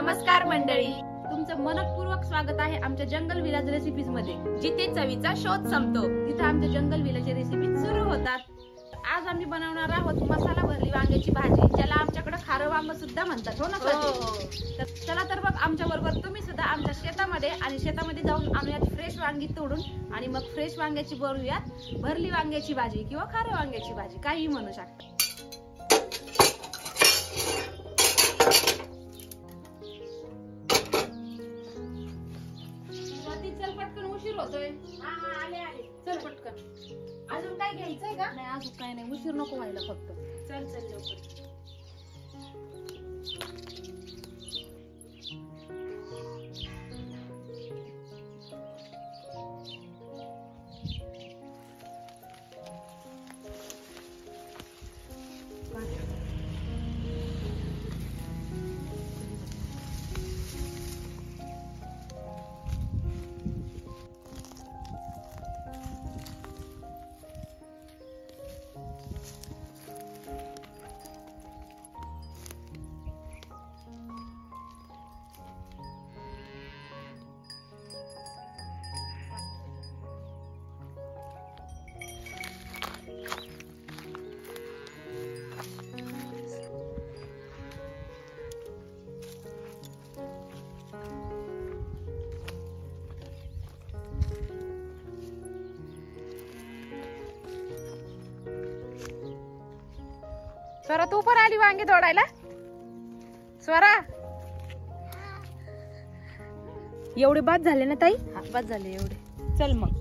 नमस्कार मंडळी, तुमचं मनपूर्वक स्वागत आहे आमच्या जंगल विलाज रेसिपीज मध्ये, जिथे चवीचा शोध संपतो तिथे आमच्या जंगल विलाज रेसिपी सुरू होतात. आज आम्ही बनवणार आहोत मसाला भरली वांग्याची भाजी, ज्याला आमच्याकडे खारं वांग सुद्धा म्हणतात. हो ना स्वाती? तर चला तर मग आमच्या बरोबर तुम्ही सुद्धा आमच्या शेतामध्ये आणि शेतामध्ये जाऊन आणूयात फ्रेश वांगी तोडून आणि मग फ्रेश वांग्याची बनवूयात भरली वांग्याची भाजी किंवा खारं वांग्याची भाजी, काही म्हणू शकता. चल पटकन, उशीर होतोय. आले चल पटकन. अजून काय घ्यायचंय का? नाही अजून काय नाही, उशीर नको व्हायला फक्त. चल लवकर. स्वरा तू पण आली वांगे तोडायला? स्वरा एवढे बाद झाले ना ताई? हा बाद झाले एवढे. चल मग.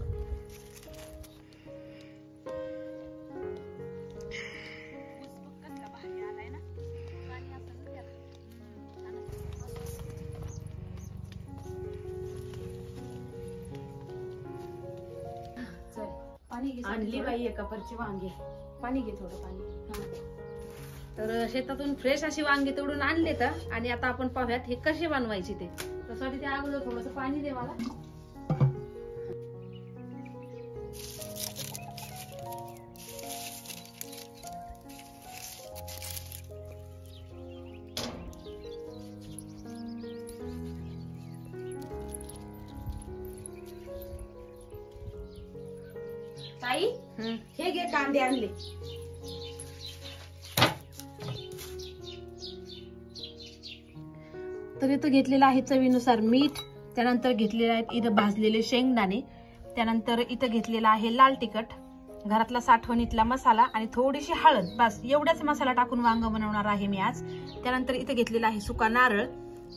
आणली बाई एका परची वांगे. पाणी घे, थोडं पाणी. तर शेतातून फ्रेश अशी वांगी तोडून आणले तर, आणि आता आपण पाहूयात हे कसे बनवायचे ते. त्यासाठी त्या अगोदर थोडस पाणी दे मला. ताई, हे घे कांदे आणले. तर इथं घेतलेलं आहे चवीनुसार मीठ, त्यानंतर घेतलेलं आहे इथं भाजलेले शेंगदाणे, त्यानंतर इथं घेतलेला आहे लाल तिखट, घरातला साठवणीतला मसाला आणि थोडीशी हळद. बस एवढाच मसाला टाकून वांग बनवणार आहे मी आज. त्यानंतर इथे घेतलेला आहे सुका नारळ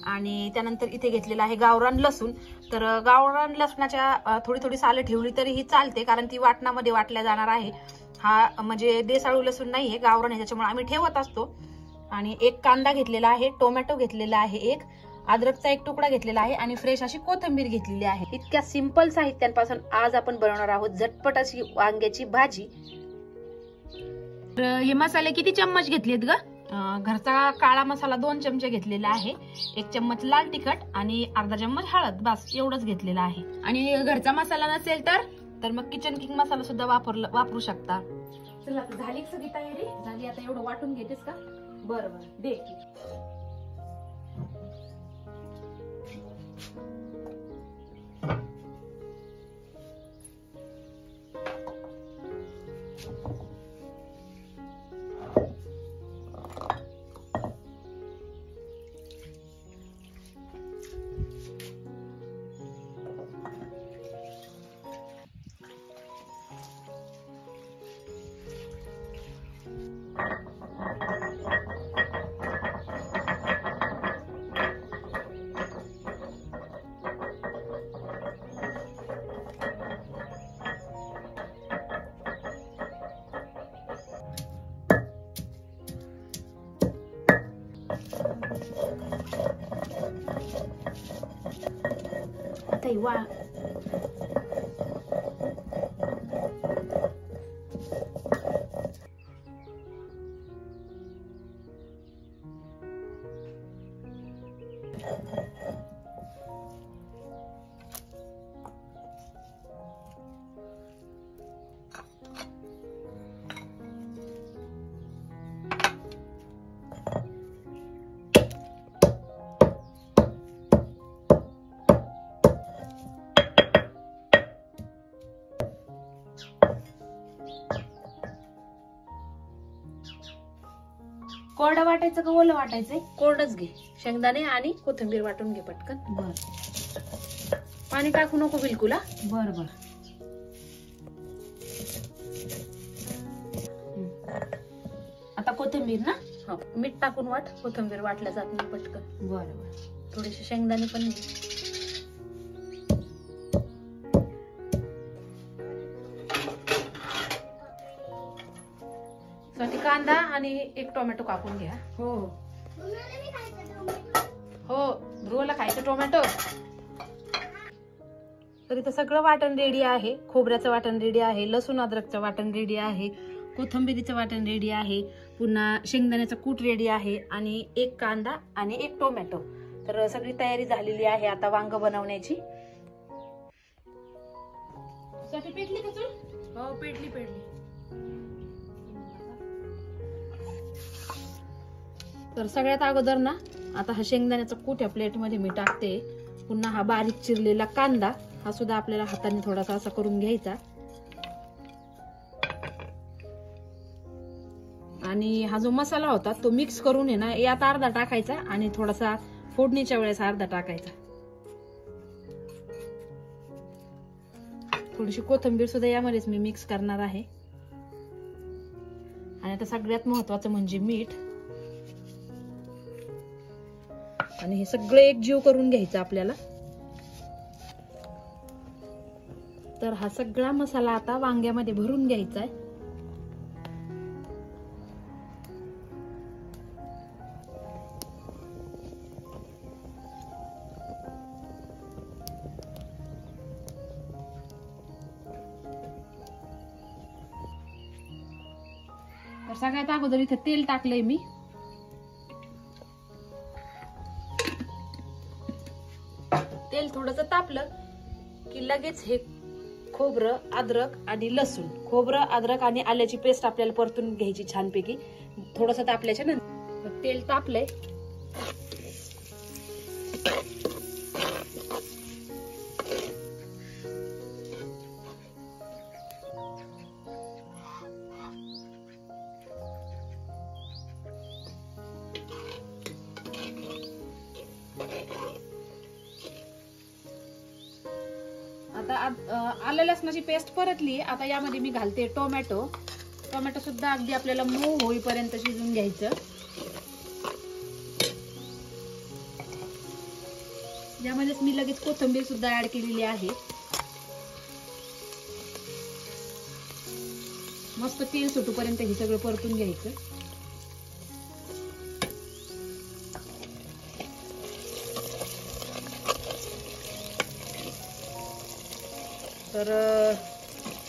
आणि त्यानंतर इथे घेतलेला आहे गावरान लसूण. तर गावरान लसणाच्या थोडी सालं ठेवली तरीही चालते, कारण ती वाटणामध्ये वाटल्या जाणार आहे. हा म्हणजे देसाळू लसूण नाहीये, गावरान आहे, त्याच्यामुळे आम्ही ठेवत असतो. आणि एक कांदा घेतलेला आहे, टोमॅटो घेतलेला आहे, एक अद्रकचा एक तुकडा घेतलेला आहे आणि फ्रेश अशी कोथिंबीर घेतलेली आहे. इतक्या सिंपल साहित्यांपासून आज आपण बनवणार आहोत झटपट अशी वांग्याची भाजी. तर हे मसाले किती चम्मच घेतलेत ग? घरचा काळा मसाला 2 चमचे घेतलेला आहे, 1 चम्मच लाल तिखट आणि अर्धा चम्मच हळद. बस एवढंच घेतलेलं आहे. आणि घरचा मसाला नसेल तर मग किचन किंग मसाला सुद्धा वापरू शकता. चला आता झाली सगळी तयारी? झाली. आता एवढं वाटून घेतेस का? बरं दे. ताई वा कोरडं वाटायचं का ओलं वाटायचंय? कोरडच घे. शेंगदाणे आणि कोथिंबीर वाटून घे पटकन. बर पाणी टाकू नको बिलकुल. बर बर. आता कोथिंबीर ना? हो, मीठ टाकून वाट. कोथिंबीर वाटल्या जात नाही पटकन. बर बर. थोडेसे शेंगदाणे पण घे. साठी कांदा आणि एक टोमॅटो कापून घ्या. हो हो, ध्रुवला खायचं टोमॅटो. तर इथं सगळं वाटण रेडी आहे. खोबऱ्याचं वाटण रेडी आहे, लसूण अद्रकचं वाटण रेडी आहे, कोथिंबीरीचं वाटण रेडी आहे, पुन्हा शेंगदाण्याचं कूट रेडी आहे आणि एक कांदा आणि एक टोमॅटो. तर सगळी तयारी झालेली आहे आता वांग बनवण्याची. साठी पेटली का चूल? हो, पेटली पेटली. तर सगळ्यात अगोदर ना आता हा शेंगदाण्याचा कूट या प्लेट मध्ये मी टाकते. पुन्हा हा बारीक चिरलेला कांदा, हा सुद्धा आपल्याला हाताने थोडासा असा करून घ्यायचा. आणि हा जो मसाला होता तो मिक्स करून आहे ना यात अर्धा टाकायचा आणि थोडासा फोडणीच्या वेळेस अर्धा टाकायचा. थोडीशी कोथिंबीर सुद्धा यामध्येच मी मिक्स करणार आहे. आणि आता सगळ्यात महत्वाचं म्हणजे मीठ. आणि हे सगळं एकजीव करून घ्यायचं आपल्याला. तर हा सगळा मसाला आता वांग्यामध्ये भरून घ्यायचा आहे. तर सगळ्यात अगोदर इथे तेल टाकलंय मी. तेल थोडस तापलं की लगेच हे खोबरं, अद्रक आणि लसूण, खोबरं, अद्रक आणि आल्याची पेस्ट आपल्याला परतून घ्यायची छानपैकी. थोडस तापल्याच्या नंतर तेल तापलंय. आता आलं लसणाची पेस्ट परतली. आता यामध्ये मी घालते टोमॅटो. टोमॅटो सुद्धा अगदी आपल्याला मऊ होईपर्यंत शिजून घ्यायचं. यामध्येच मी लगेच कोथिंबीर सुद्धा ऍड केलेली आहे. मस्त तेल सुटूपर्यंत हे सगळं परतून घ्यायचं. तर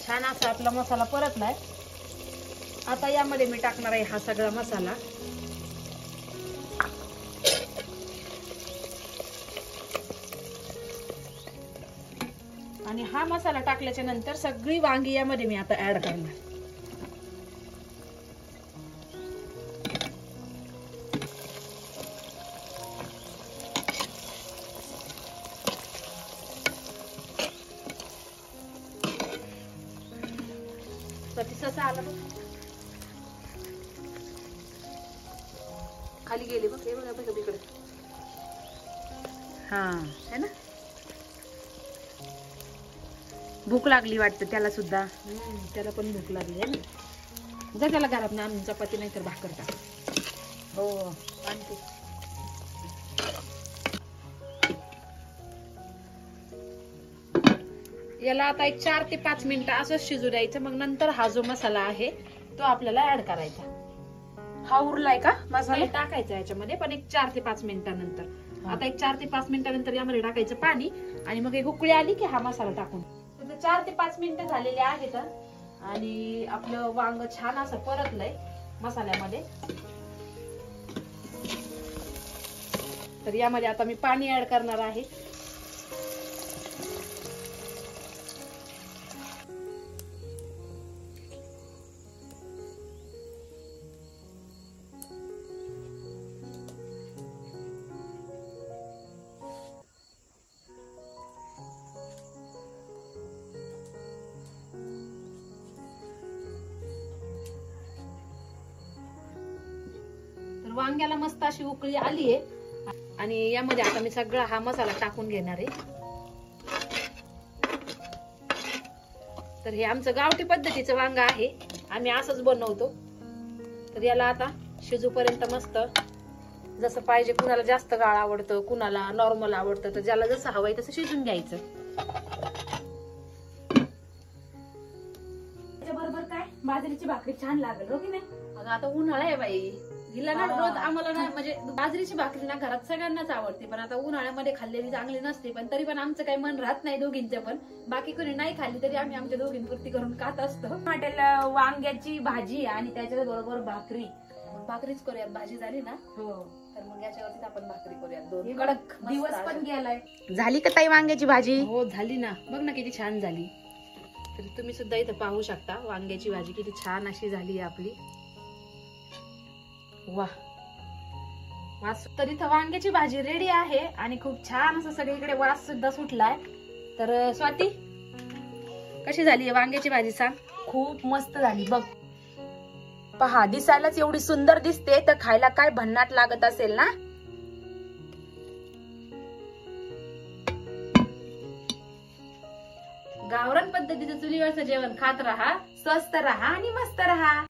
छान असा आपला मसाला परतलाय. आता यामध्ये मी टाकणार आहे हा सगळा मसाला. आणि हा मसाला टाकल्याच्या नंतर सगळी वांगी यामध्ये मी आता ऍड करणार. ससा आला बघ, खाली गेले बघ. हे बघा बघा इकडे. हा है ना. भूक लागली वाटतं त्याला सुद्धा. त्याला पण भूक लागली आहे ना. जा त्याला घरात ना आणून चपाती नाही तर भाकर टाक. हो आणते. याला आता एक 4 ते 5 मिनिटं असंच शिजू द्यायचं. मग नंतर हा जो मसाला आहे तो आपल्याला ऍड करायचा. हा उरलाय का मसाला? टाकायचा याच्यामध्ये, पण एक 4 ते 5 मिनिटानंतर. आता एक 4 ते 5 मिनिटानंतर यामध्ये टाकायचं पाणी. आणि मग एक उकळी आली की हा मसाला टाकून. 4 ते 5 मिनिटं झालेले आहेत आणि आपलं वांग छान असं परतलंय मसाल्यामध्ये. तर यामध्ये आता मी पाणी ऍड करणार आहे. तर वांग्याला मस्त अशी उकळी आलीये आणि यामध्ये आता मी सगळा हा मसाला टाकून घेणार आहे. तर हे आमचं गावठी पद्धतीचं वांग आहे, आम्ही असंच बनवतो. तर याला आता शिजूपर्यंत मस्त जसं पाहिजे, कुणाला जास्त गाळ आवडतं, कुणाला नॉर्मल आवडतं, तर ज्याला जसं हवंय तसं शिजून घ्यायचं. त्याच्याबरोबर काय बाजरीची भाकरी छान लागेल हो की नाही. अगं आता उन्हाळा आहे बाई, हिला ना रोज आम्हाला ना म्हणजे बाजरीची भाकरी ना घरात सगळ्यांनाच आवडते, पण आता उन्हाळ्यामध्ये खाल्लेली चांगली नसते. पण तरी पण आमचं काही मन राहत नाही दोघींचं, पण बाकी कोणी नाही खाल्ली तरी आम्ही आमच्या दोघींपुरती करून खात असतो. हॉटेलला वांग्याची भाजी आणि त्याच्या बरोबर भाकरी. भाकरीच करूयात, भाजी झाली ना हो तर मग याच्यावरती आपण भाकरी करूयात. दोन हे कडक दिवस पण गेलाय. झाली का ताई वांग्याची भाजी? हो झाली ना, बघ ना किती छान झाली. तर तुम्ही सुद्धा इथं पाहू शकता वांग्याची भाजी किती छान अशी झाली आहे आपली. वा वास. तर इथं वांग्याची भाजी रेडी आहे आणि खूप छान असं सगळीकडे वास सुद्धा सुटलाय. तर स्वाती, कशी झाली आहे वांग्याची भाजी सांग? खूप मस्त झाली बघ. पहा, दिसायलाच एवढी सुंदर दिसते, तर खायला काय भन्नाट लागत असेल ना. गावरान पद्धतीचं चुलीवरचं जेवण खात राहा, स्वस्त राहा आणि मस्त राहा.